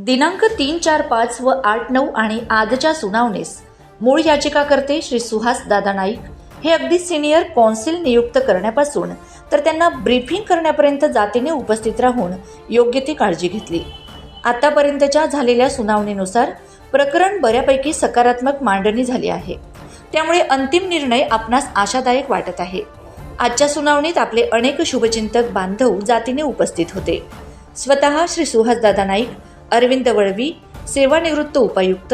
दिनांक 3, 4, 5 व 8, 9 आणि आजच्या सुनावणीस मूळ याचिकाकर्ते श्री सुहास दादा नाईक हे अगदी सिनियर कौन्सिल नियुक्त करण्यापासून तर त्यांना ब्रीफिंग करण्यापर्यंत जातीने उपस्थित राहून योग्य ती काळजी घेतली. आतापर्यंतच्या झालेल्या सुनावणीनुसार प्रकरण बऱ्यापैकी सकारात्मक मांडणी झाली आहे. त्यामुळे अंतिम निर्णय आपणास आशादायक वाटत आहे. आजच्या सुनावणीत आपले अनेक शुभचिंतक बांधव जातीने उपस्थित होते. स्वतः श्री सुहास दादा नाईक, अरविंद वळवी, सेवानिवृत्त उपायुक्त,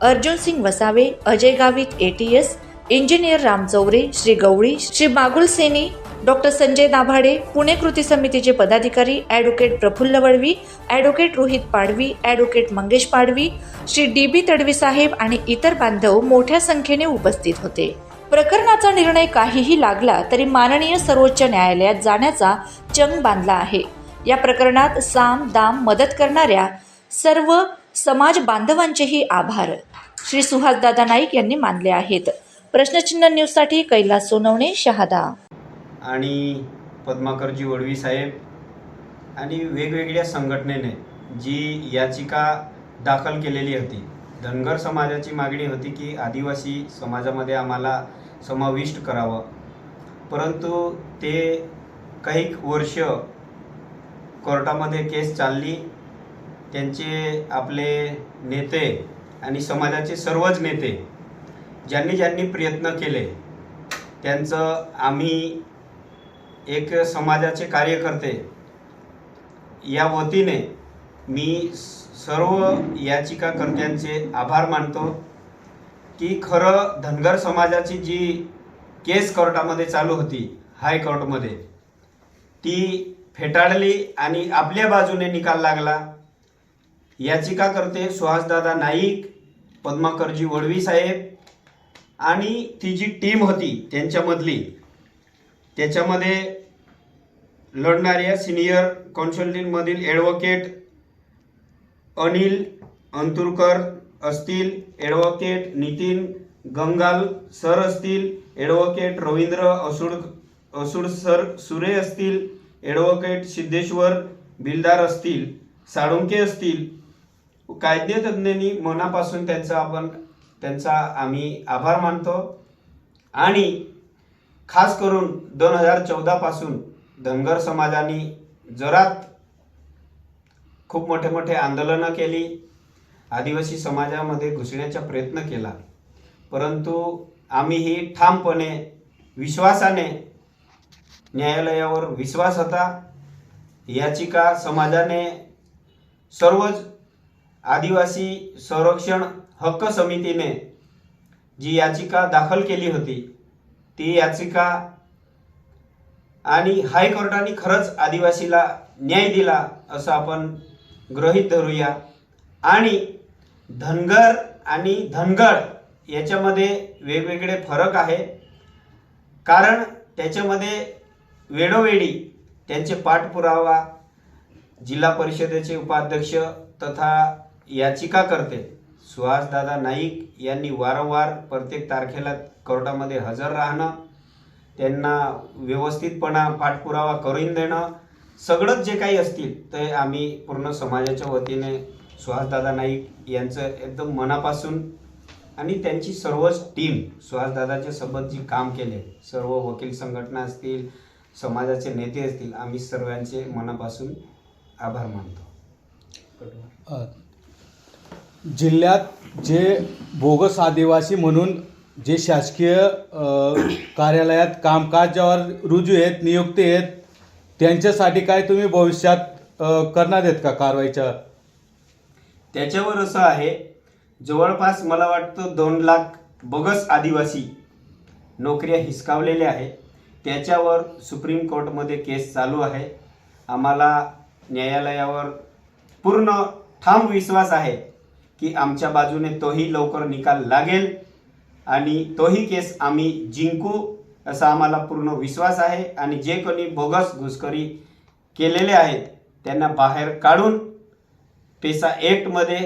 Arjun Singh Vasave, Ajay Gavit ATS, engineer Ram Chaure, Shri Gawali, Shri Bagul Seni, doctor Sanjay Dabhade, Pune कृती समितीचे पदाधिकारी advocate Praful Valvi, advocate Rohit Padvi, advocate Mangesh Padvi, Shri DB Tadvi साहेब आणि इतर बांधव मोठ्या संख्येने उपस्थित होते. प्रकरणाचा निर्णय काहीही लागला तरी माननीय सर्वोच्च न्यायालयात जाण्याचा चंग बांधला आहे. या प्रकरणात साम दाम मदत करणाऱ्या सर्व समाज बांधवांचेही आभार श्री सुहास दादा नाईक यांनी मानले आहेत. प्रश्नचिन्ह न्यूजसाठी कैलास सोनवणे, शहादा. आणि पद्माकरजी वळवी साहेब आणि वेगवेगळ्या संघटनेने जी याचिका दाखल केलेली होती, धनगर समाजाची मागणी होती की आदिवासी समाजामध्ये आम्हाला समाविष्ट करावं. परंतु ते काही वर्ष कोर्टामध्ये केस चालली. त्यांचे आपले नेते आणि समाजाचे सर्वच नेते ज्यांनी प्रयत्न केले त्यांचं आम्ही एक समाजाचे कार्यकर्ते या वतीने मी सर्व याचिकाकर्त्यांचे आभार मानतो की खरं धनगर समाजाची जी केस कोर्टामध्ये चालू होती हायकोर्टमध्ये ती फेटाळली आणि आपल्या बाजूने निकाल लागला. याचिकाकर्ते सुहासदादा नाईक, पद्माकरजी वळवी साहेब आणि ती जी टीम होती त्यांच्यामधली, त्याच्यामध्ये लढणाऱ्या सिनियर कौन्सिलमधील ॲडव्होकेट अनिल अंतुरकर असतील, ॲडव्होकेट नितीन गंगाल सर असतील, ॲडव्होकेट रवींद्र असुड सर सुरे असतील, ॲडव्होकेट सिद्धेश्वर बिलदार असतील, साळुंके असतील, कायदेतज्ञांनी मनापासून त्यांचा आम्ही आभार मानतो. आणि खास करून 2014 पासून धनगर समाजाने जोरात खूप मोठे आंदोलनं केली, आदिवासी समाजामध्ये घुसण्याचा प्रयत्न केला. परंतु आम्हीही ठामपणे विश्वासाने, न्यायालयावर विश्वास होता, याचिका समाजाने सर्वच आदिवासी संरक्षण हक्क समितीने जी याचिका दाखल केली होती ती याचिका आणि हायकोर्टाने खरंच आदिवासीला न्याय दिला असं आपण गृहीत धरूया. आणि धनगर आणि धनगड याच्यामध्ये वेगवेगळे फरक आहे, कारण त्याच्यामध्ये वेळोवेळी त्यांचे पाठपुरावा जिल्हा परिषदेचे उपाध्यक्ष तथा याचिकाकर्ते सुहासदादा नाईक यांनी वारंवार प्रत्येक तारखेला कोर्टामध्ये हजर राहणं, त्यांना व्यवस्थितपणा पाठपुरावा करून देणं, सगळंच जे काही असतील ते आम्ही पूर्ण समाजाच्या वतीने सुहासदादा नाईक यांचं एकदम मनापासून आणि त्यांची सर्वच टीम सुहासदादाच्या सोबत जी काम केले, सर्व वकील संघटना असतील, समाजाचे नेते असतील, आम्ही सर्वांचे मनापासून आभार मानतो. जिल्ह्यात जे बोगस आदिवासी म्हणून जे शासकीय कार्यालयात कामकाजावर रुजू आहेत, नियुक्ती आहेत, त्यांच्यासाठी काय तुम्ही भविष्यात करणार आहेत का कारवाईच्या? त्याच्यावर असं आहे, जवळपास मला वाटतं 2 लाख बोगस आदिवासी नोकऱ्या हिसकावलेल्या आहेत. त्याच्यावर सुप्रीम कोर्टमध्ये केस चालू आहे. आम्हाला न्यायालयावर पूर्ण ठाम विश्वास आहे की आमच्या बाजूने तोही लवकर निकाल लागेल आणि तोही केस आम्ही जिंकू असा आम्हाला पूर्ण विश्वास आहे. आणि जे कोणी बोगस घुसखोरी केलेले आहेत त्यांना बाहेर काढून पेसा ॲक्टमध्ये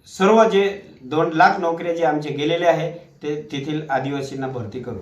सर्व जे 2 लाख नोकऱ्या जे आमचे गेलेले आहे ते तेथील आदिवासींना भरती करू.